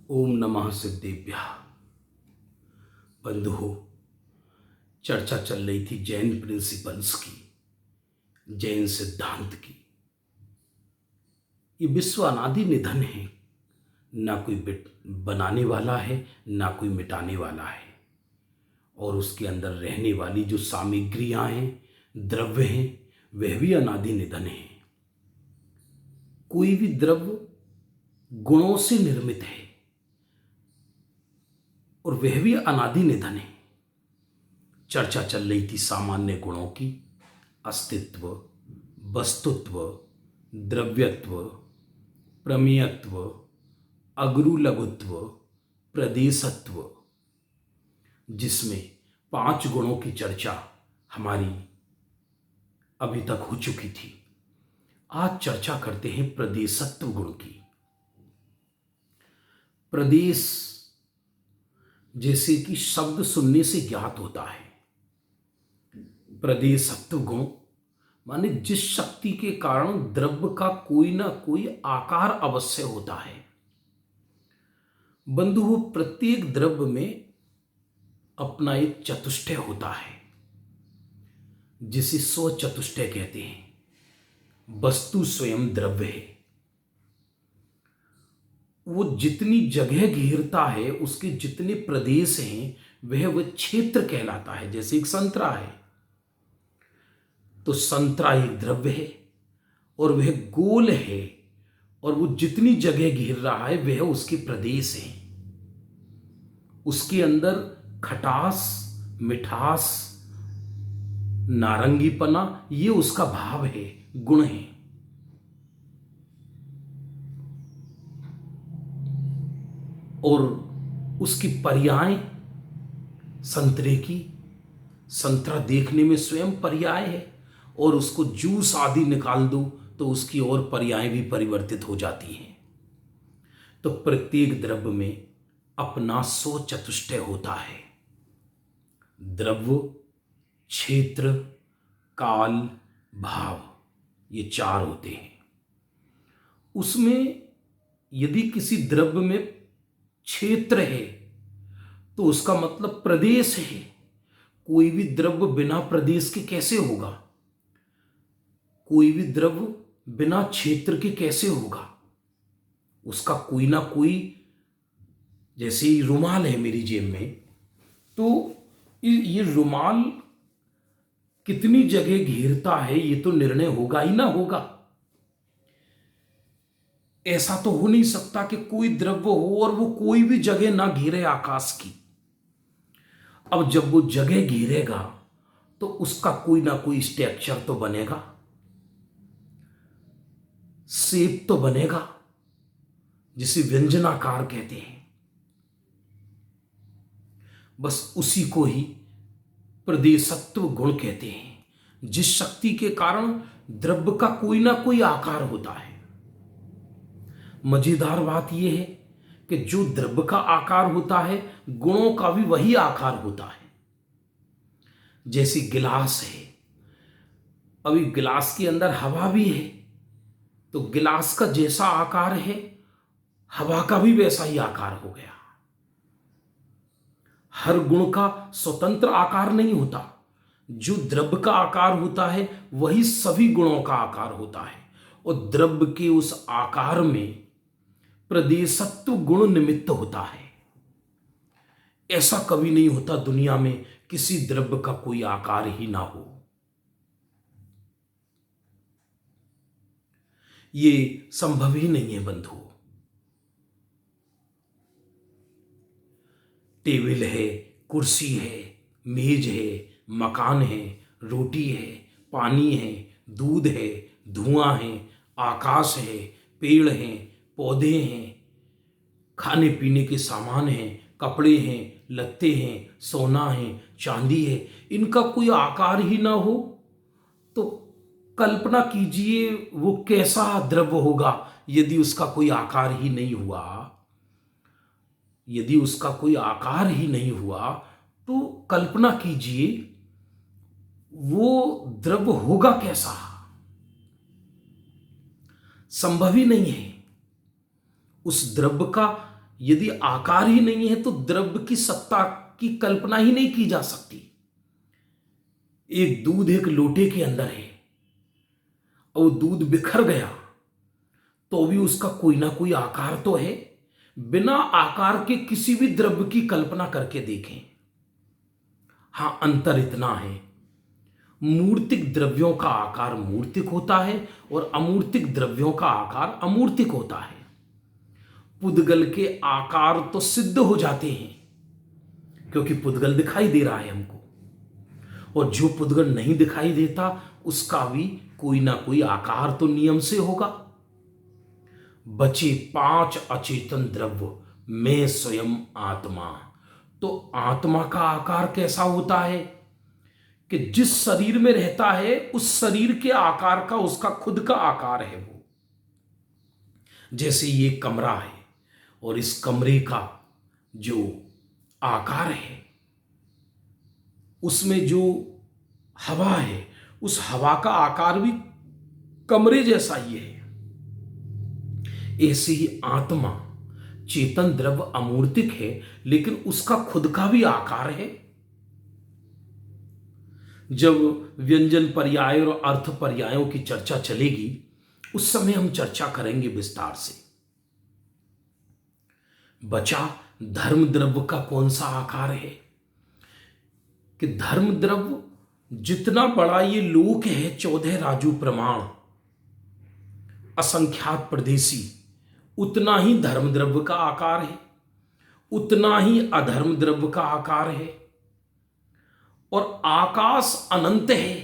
ओम नमः सिद्धेभ्यः। बंधुओं, चर्चा चल रही थी जैन प्रिंसिपल्स की, जैन सिद्धांत की। ये विश्व अनादि निधन है, ना कोई बनाने वाला है ना कोई मिटाने वाला है। और उसके अंदर रहने वाली जो सामग्रियां हैं, द्रव्य हैं, वह भी अनादि निधन है। कोई भी द्रव्य गुणों से निर्मित है और वह भी अनादि निधन है। चर्चा चल रही थी सामान्य गुणों की, अस्तित्व, वस्तुत्व, द्रव्यत्व, प्रमेयत्व, अगुरु लघुत्व, प्रदेशत्व, जिसमें 5 गुणों की चर्चा हमारी अभी तक हो चुकी थी। आज चर्चा करते हैं प्रदेशत्व गुण की। प्रदेश जैसे कि शब्द सुनने से ज्ञात होता है। प्रदेशत्व गुण माने जिस शक्ति के कारण द्रव्य का कोई ना कोई आकार अवश्य होता है। बंधुओं, प्रत्येक द्रव्य में अपना एक चतुष्टय होता है, जिसे स्वचतुष्टय कहते हैं। वस्तु स्वयं द्रव्य है। वो जितनी जगह घेरता है, उसके जितने प्रदेश हैं, वह क्षेत्र कहलाता है। जैसे एक संतरा है तो संतरा एक द्रव्य है और वह गोल है, और वो जितनी जगह घेर रहा है वह उसके प्रदेश है। उसके अंदर खटास, मिठास, नारंगीपना, ये उसका भाव है, गुण है। और उसकी पर्याय संतरे की, संतरा देखने में स्वयं पर्याय है, और उसको जूस आदि निकाल दो तो उसकी और पर्याय भी परिवर्तित हो जाती हैं। तो प्रत्येक द्रव्य में अपना स्वचतुष्टय होता है। द्रव्य, क्षेत्र, काल, भाव, ये 4 होते हैं। उसमें यदि किसी द्रव्य में क्षेत्र है तो उसका मतलब प्रदेश है। कोई भी द्रव्य बिना प्रदेश के कैसे होगा? कोई भी द्रव्य बिना क्षेत्र के कैसे होगा? उसका कोई ना कोई, जैसे रुमाल है मेरी जेब में, तो ये रुमाल कितनी जगह घेरता है ये तो निर्णय होगा ही ना होगा। ऐसा तो हो नहीं सकता कि कोई द्रव्य हो और वो कोई भी जगह ना घेरे आकाश की। अब जब वो जगह घेरेगा तो उसका कोई ना कोई स्ट्रक्चर तो बनेगा, शेप तो बनेगा, जिसे व्यंजनाकार कहते हैं। बस उसी को ही प्रदेशत्व गुण कहते हैं, जिस शक्ति के कारण द्रव्य का कोई ना कोई आकार होता है। मजेदार बात यह है कि जो द्रव्य का आकार होता है, गुणों का भी वही आकार होता है। जैसे गिलास है, अभी गिलास के अंदर हवा भी है, तो गिलास का जैसा आकार है हवा का भी वैसा ही आकार हो गया। हर गुण का स्वतंत्र आकार नहीं होता। जो द्रव्य का आकार होता है वही सभी गुणों का आकार होता है, और द्रव्य के उस आकार में प्रदेशत्व गुण निमित्त होता है। ऐसा कभी नहीं होता दुनिया में किसी द्रव्य का कोई आकार ही ना हो। ये संभव ही नहीं है बंधु। टेबल है, कुर्सी है, मेज है, मकान है, रोटी है, पानी है, दूध है, धुआं है, आकाश है, पेड़ हैं, पौधे हैं, खाने पीने के सामान हैं, कपड़े हैं, लत्ते हैं, सोना है, चांदी है, इनका कोई आकार ही ना हो तो कल्पना कीजिए वो कैसा द्रव्य होगा यदि उसका कोई आकार ही नहीं हुआ। यदि उसका कोई आकार ही नहीं हुआ तो कल्पना कीजिए वो द्रव्य होगा कैसा। संभव ही नहीं है। उस द्रव्य का यदि आकार ही नहीं है तो द्रव्य की सत्ता की कल्पना ही नहीं की जा सकती। एक दूध एक लोटे के अंदर है और वो दूध बिखर गया तो भी उसका कोई ना कोई आकार तो है। बिना आकार के किसी भी द्रव्य की कल्पना करके देखें। हां, अंतर इतना है, मूर्तिक द्रव्यों का आकार मूर्तिक होता है और अमूर्तिक द्रव्यों का आकार अमूर्तिक होता है। पुद्गल के आकार तो सिद्ध हो जाते हैं क्योंकि पुद्गल दिखाई दे रहा है हमको, और जो पुद्गल नहीं दिखाई देता उसका भी कोई ना कोई आकार तो नियम से होगा। बचे 5 अचेतन द्रव्य, मैं स्वयं आत्मा। तो आत्मा का आकार कैसा होता है कि जिस शरीर में रहता है उस शरीर के आकार का उसका खुद का आकार है। वो जैसे ये कमरा है और इस कमरे का जो आकार है, उसमें जो हवा है उस हवा का आकार भी कमरे जैसा ही है। ऐसे ही आत्मा चेतन द्रव्य अमूर्तिक है लेकिन उसका खुद का भी आकार है। जब व्यंजन पर्याय और अर्थ पर्यायों की चर्चा चलेगी उस समय हम चर्चा करेंगे विस्तार से। बचा धर्म द्रव्य का कौन सा आकार है कि धर्म द्रव्य जितना बड़ा ये लोक है, 14 राजू प्रमाण असंख्यात प्रदेशी, उतना ही धर्म द्रव्य का आकार है, उतना ही अधर्म द्रव्य का आकार है। और आकाश अनंत है,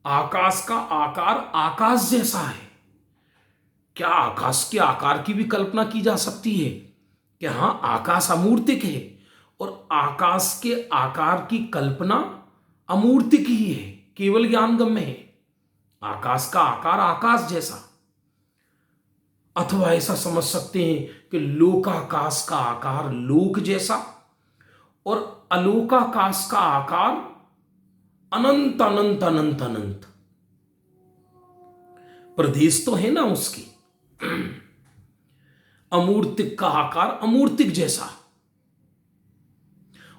आकाश का आकार आकाश जैसा है। क्या आकाश के आकार की भी कल्पना की जा सकती है कि हां, आकाश अमूर्तिक है और आकाश के आकार की कल्पना अमूर्तिक ही है, केवल ज्ञानगम्य है। आकाश का आकार आकाश जैसा। अथवा ऐसा समझ सकते हैं कि लोकाकाश का आकार लोक जैसा और अलोकाकाश का आकार अनंत अनंत अनंत अनंत। प्रदेश तो है ना उसकी। अमूर्तिक का आकार अमूर्तिक जैसा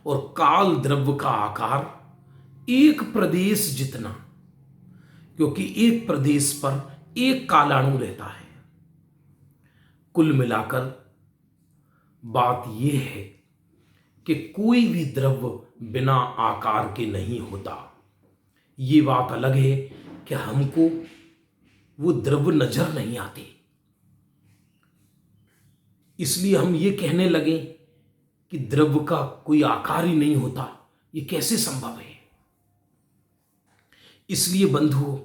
और काल द्रव्य का आकार एक प्रदेश जितना, क्योंकि एक प्रदेश पर एक कालाणु रहता है। कुल मिलाकर बात यह है कि कोई भी द्रव्य बिना आकार के नहीं होता। ये बात अलग है कि हमको वो द्रव्य नजर नहीं आते, इसलिए हम ये कहने लगे कि द्रव्य का कोई आकार ही नहीं होता। ये कैसे संभव है? इसलिए बंधुओं,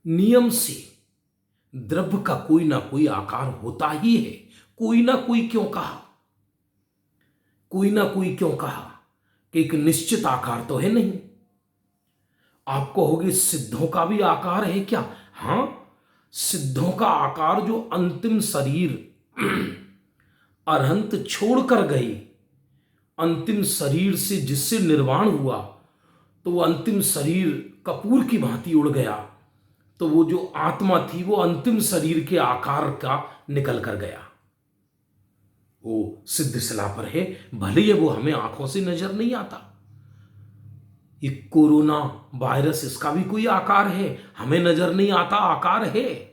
नियम से द्रव्य का कोई ना कोई आकार होता ही है। कोई ना कोई क्यों कहा? कोई ना कोई क्यों कहा कि एक निश्चित आकार तो है नहीं। आप कहोगे सिद्धों का भी आकार है क्या? हां, सिद्धों का आकार जो अंतिम शरीर अरहंत छोड़कर गए, अंतिम शरीर से जिससे निर्वाण हुआ, तो वो अंतिम शरीर कपूर की भांति उड़ गया, तो वो जो आत्मा थी वो अंतिम शरीर के आकार का निकल कर गया। वो सिद्ध शिला पर है, भले ही वो हमें आंखों से नजर नहीं आता। ये कोरोना वायरस, इसका भी कोई आकार है, हमें नजर नहीं आता, आकार है।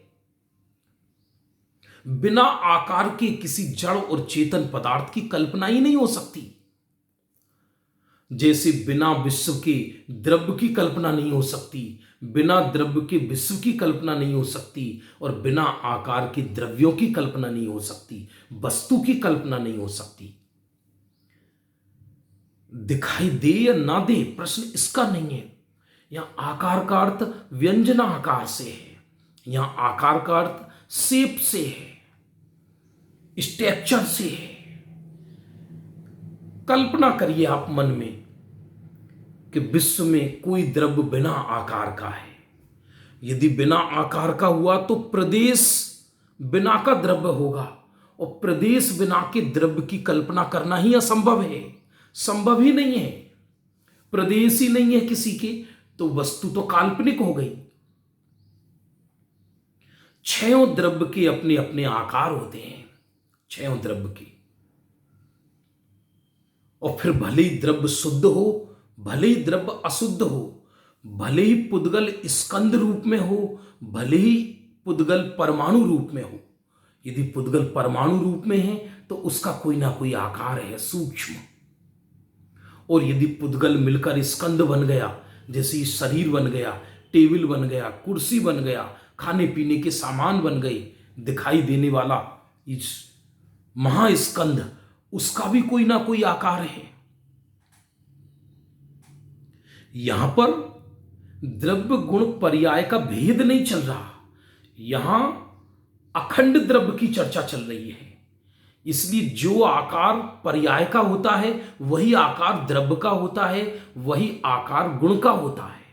बिना आकार के किसी जड़ और चेतन पदार्थ की कल्पना ही नहीं हो सकती। जैसे बिना विश्व के द्रव्य की कल्पना नहीं हो सकती, बिना द्रव्य के विश्व की कल्पना नहीं हो सकती, और बिना आकार के द्रव्यों की कल्पना नहीं हो सकती, वस्तु की कल्पना नहीं हो सकती। दिखाई दे या ना दे, प्रश्न इसका नहीं है। यहां आकार का अर्थ व्यंजना आकार से है, यहां आकार का अर्थ शेप से है, स्ट्रक्चर से है। कल्पना करिए आप मन में कि विश्व में कोई द्रव्य बिना आकार का है। यदि बिना आकार का हुआ तो प्रदेश बिना का द्रव्य होगा, और प्रदेश बिना के द्रव्य की कल्पना करना ही असंभव है, संभव ही नहीं है। प्रदेश ही नहीं है किसी के, तो वस्तु तो काल्पनिक हो गई। छयों द्रव्य के अपने अपने आकार होते हैं, छहों द्रव्य की। और फिर भले ही द्रव्य शुद्ध हो, भले ही द्रव्य अशुद्ध हो, भले ही पुद्गल स्कंद रूप में हो, भले ही पुद्गल परमाणु रूप में हो, यदि पुद्गल परमाणु रूप में है तो उसका कोई ना कोई आकार है सूक्ष्म। और यदि पुद्गल मिलकर स्कंद बन गया, जैसे शरीर बन गया, टेबल बन गया, कुर्सी बन गया, खाने पीने के सामान बन गए, दिखाई देने वाला इस महास्कंद, उसका भी कोई ना कोई आकार है। यहां पर द्रव्य गुण पर्याय का भेद नहीं चल रहा, यहां अखंड द्रव्य की चर्चा चल रही है। इसलिए जो आकार पर्याय का होता है वही आकार द्रव्य का होता है, वही आकार गुण का होता है।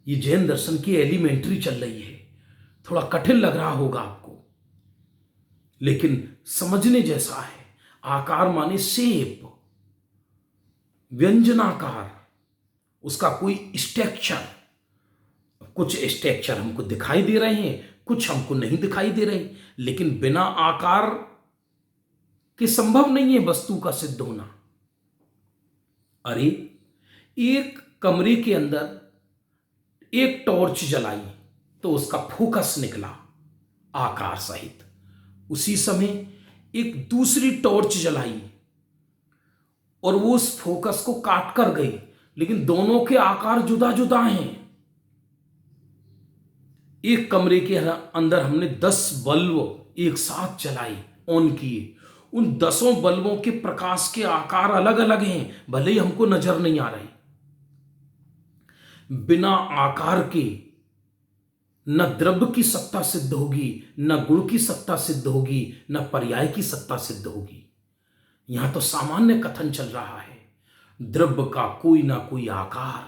ये जैन दर्शन की एलिमेंट्री चल रही है। थोड़ा कठिन लग रहा होगा आपको, लेकिन समझने जैसा है। आकार माने शेप, व्यंजनाकार, उसका कोई स्ट्रक्चर। कुछ स्ट्रक्चर हमको दिखाई दे रहे हैं, कुछ हमको नहीं दिखाई दे रहे, लेकिन बिना आकार के संभव नहीं है वस्तु का सिद्ध होना। अरे, एक कमरे के अंदर एक टॉर्च जलाई तो उसका फोकस निकला आकार सहित। उसी समय एक दूसरी टॉर्च जलाई और वो उस फोकस को काट कर गई, लेकिन दोनों के आकार जुदा जुदा हैं। एक कमरे के अंदर हमने 10 बल्ब एक साथ जलाए, ऑन किए, उन 10 बल्बों के प्रकाश के आकार अलग अलग हैं, भले ही हमको नजर नहीं आ रहे। बिना आकार के न द्रव्य की सत्ता सिद्ध होगी, न गुण की सत्ता सिद्ध होगी, न पर्याय की सत्ता सिद्ध होगी। यहां तो सामान्य कथन चल रहा है, द्रव्य का कोई ना कोई आकार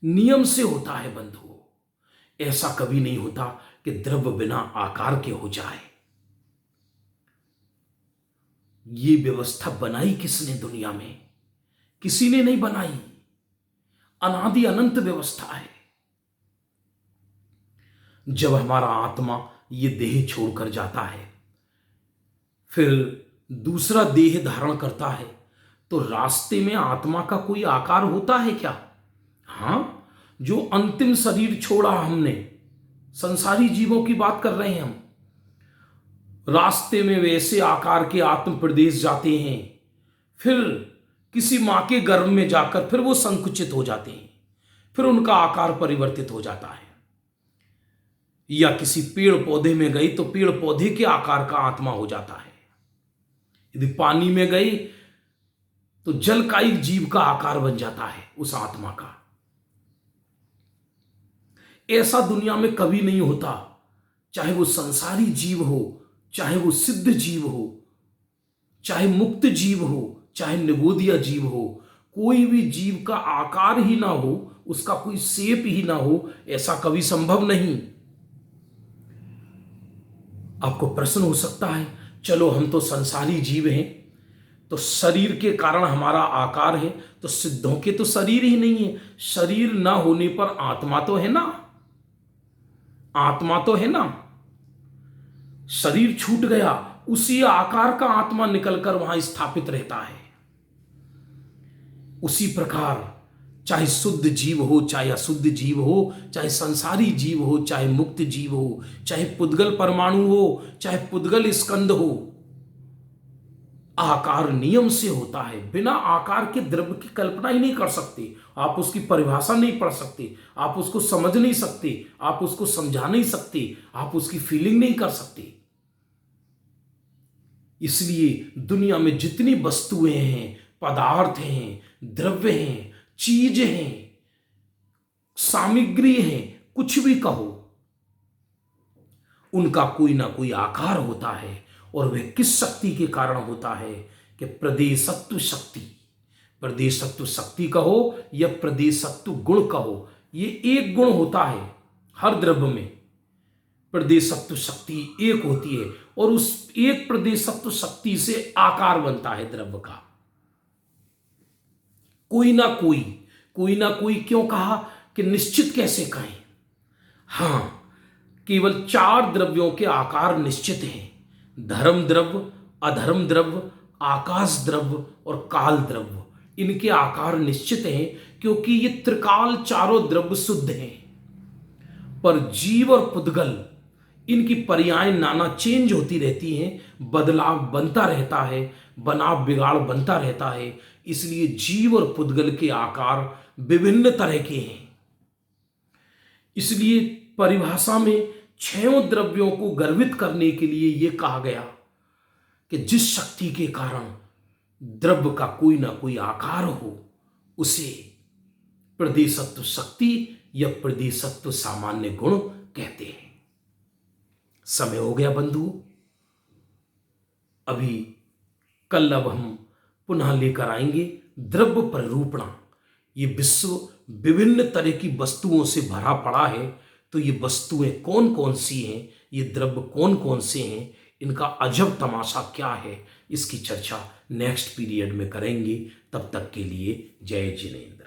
नियम से होता है बंधु। ऐसा कभी नहीं होता कि द्रव्य बिना आकार के हो जाए। ये व्यवस्था बनाई किसने दुनिया में? किसी ने नहीं बनाई, अनादि अनंत व्यवस्था है। जब हमारा आत्मा ये देह छोड़कर जाता है, फिर दूसरा देह धारण करता है, तो रास्ते में आत्मा का कोई आकार होता है क्या? हां, जो अंतिम शरीर छोड़ा हमने, संसारी जीवों की बात कर रहे हैं हम, रास्ते में वैसे आकार के आत्म प्रदेश जाते हैं, फिर किसी मां के गर्भ में जाकर फिर वो संकुचित हो जाते हैं, फिर उनका आकार परिवर्तित हो जाता है। या किसी पेड़ पौधे में गई तो पेड़ पौधे के आकार का आत्मा हो जाता है। यदि पानी में गई तो जलकायिक जीव का आकार बन जाता है उस आत्मा का। ऐसा दुनिया में कभी नहीं होता, चाहे वो संसारी जीव हो, चाहे वो सिद्ध जीव हो, चाहे मुक्त जीव हो, चाहे निगोदिया जीव हो, कोई भी जीव का आकार ही ना हो, उसका कोई शेप ही ना हो, ऐसा कभी संभव नहीं। आपको प्रश्न हो सकता है, चलो हम तो संसारी जीव हैं, तो शरीर के कारण हमारा आकार है, तो सिद्धों के तो शरीर ही नहीं है। शरीर ना होने पर आत्मा तो है ना, आत्मा तो है ना। शरीर छूट गया, उसी आकार का आत्मा निकलकर वहां स्थापित रहता है। उसी प्रकार चाहे शुद्ध जीव हो, चाहे अशुद्ध जीव हो, चाहे संसारी जीव हो, चाहे मुक्त जीव हो, चाहे पुद्गल परमाणु हो, चाहे पुद्गल स्कंद हो, आकार नियम से होता है। बिना आकार के द्रव्य की कल्पना ही नहीं कर सकते, आप उसकी परिभाषा नहीं पढ़ सकते, आप उसको समझ नहीं सकते, आप उसको समझा नहीं सकते, आप उसकी फीलिंग नहीं कर सकते। इसलिए दुनिया में जितनी वस्तुएं हैं, पदार्थ हैं, द्रव्य हैं, चीज हैं, सामग्री हैं, कुछ भी कहो, उनका कोई ना कोई आकार होता है। और वह किस शक्ति के कारण होता है? कि प्रदेशत्व शक्ति, प्रदेशत्व शक्ति कहो या प्रदेशत्व गुण कहो, ये एक गुण होता है हर द्रव्य में। प्रदेशत्व शक्ति एक होती है और उस एक प्रदेशत्व शक्ति से आकार बनता है द्रव्य का। कोई ना कोई क्यों कहा कि निश्चित कैसे कहें? हां, केवल 4 द्रव्यों के आकार निश्चित हैं, धर्म द्रव्य, अधर्म द्रव्य, आकाश द्रव्य और काल द्रव्य, इनके आकार निश्चित हैं क्योंकि ये त्रिकाल चारों द्रव्य शुद्ध हैं। पर जीव और पुद्गल, इनकी पर्याय नाना चेंज होती रहती हैं, बदलाव बनता रहता है, बनाव बिगाड़ बनता रहता है। इसलिए जीव और पुद्गल के आकार विभिन्न तरह के हैं। इसलिए परिभाषा में छयों द्रव्यों को गर्वित करने के लिए यह कहा गया कि जिस शक्ति के कारण द्रव्य का कोई ना कोई आकार हो, उसे प्रदेशत्व शक्ति या प्रदेशत्व सामान्य गुण कहते हैं। समय हो गया बंधुओं, अभी कल अब हम पुनः लेकर आएंगे द्रव्य प्ररूपणा। ये विश्व विभिन्न तरह की वस्तुओं से भरा पड़ा है, तो ये वस्तुएं कौन कौन सी हैं, ये द्रव्य कौन कौन से हैं, इनका अजब तमाशा क्या है, इसकी चर्चा नेक्स्ट पीरियड में करेंगे। तब तक के लिए जय जिनेंद्र।